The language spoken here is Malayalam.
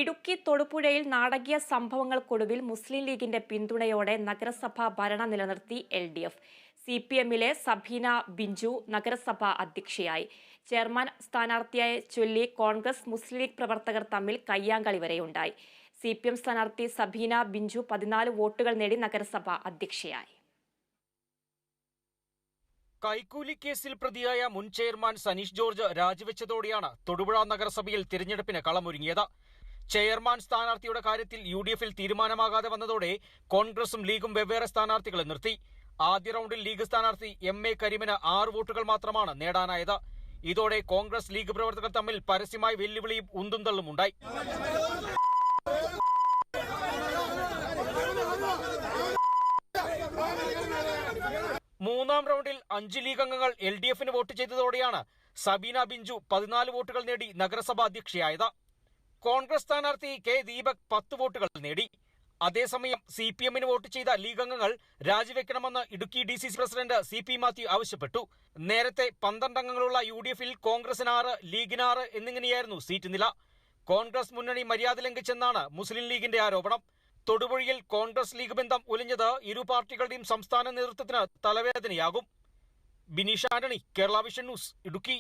ഇടുക്കി തൊടുപുഴയിൽ നാടകീയ സംഭവങ്ങൾക്കൊടുവിൽ മുസ്ലിം ലീഗിന്റെ പിന്തുണയോടെ നഗരസഭാ ഭരണം നിലനിർത്തി LDF. CPMലെ സബീന ബിഞ്ചു നഗരസഭാ അധ്യക്ഷയായി. ചെയർമാൻ സ്ഥാനാർത്ഥിയായ ചൊല്ലി കോൺഗ്രസ് മുസ്ലിം ലീഗ് പ്രവർത്തകർ തമ്മിൽ കയ്യാങ്കളി വരെയുണ്ടായി. CPM സ്ഥാനാർത്ഥി സബീന ബിഞ്ചു 14 വോട്ടുകൾ നേടി നഗരസഭാ അധ്യക്ഷയായി. കൈക്കൂലി കേസിൽ പ്രതിയായ മുൻ ചെയർമാൻ സനീഷ് ജോർജ് രാജിവെച്ചതോടെയാണ് തൊടുപുഴ നഗരസഭയിൽ തിരഞ്ഞെടുപ്പിന് കളമൊരുങ്ങിയത്. ചെയർമാൻ സ്ഥാനാർത്ഥിയുടെ കാര്യത്തിൽ UDFൽ തീരുമാനമാകാതെ വന്നതോടെ കോൺഗ്രസും ലീഗും വെവ്വേറെ സ്ഥാനാർത്ഥികളെ നിർത്തി. ആദ്യ റൗണ്ടിൽ ലീഗ് സ്ഥാനാർത്ഥി MA കരീമിന് 6 വോട്ടുകൾ മാത്രമാണ് നേടാനായത്. ഇതോടെ കോൺഗ്രസ് ലീഗ് പ്രവർത്തകർ തമ്മിൽ പരസ്യമായി വെല്ലുവിളിയും ഉന്തും ഉണ്ടായി. മൂന്നാം റൗണ്ടിൽ 5 ലീഗ് അംഗങ്ങൾ LDFന് വോട്ട് ചെയ്തതോടെയാണ് സബീന ബിഞ്ചു 14 വോട്ടുകൾ നേടി നഗരസഭാ അധ്യക്ഷയായത്. കോൺഗ്രസ് സ്ഥാനാർത്ഥി K ദീപക് 10 വോട്ടുകൾ നേടി. അതേസമയം CPMന് വോട്ട് ചെയ്ത ലീഗ് അംഗങ്ങൾ രാജിവെക്കണമെന്ന് Idukki DCC president CP Mathew ആവശ്യപ്പെട്ടു. നേരത്തെ 12 അംഗങ്ങളുള്ള UDFൽ കോൺഗ്രസിന് 6, ലീഗിന് 6 എന്നിങ്ങനെയായിരുന്നു സീറ്റ് നില. കോൺഗ്രസ് മുന്നണി മര്യാദ ലംഘിച്ചെന്നാണ് മുസ്ലിം ലീഗിന്റെ ആരോപണം. തൊടുപുഴയിൽ കോൺഗ്രസ് ലീഗ് ബന്ധം ഉലഞ്ഞത് ഇരു പാർട്ടികളുടെയും സംസ്ഥാന നേതൃത്വത്തിന് തലവേദനയാകും. Bineesh Antony, Kerala vision news, Idukki.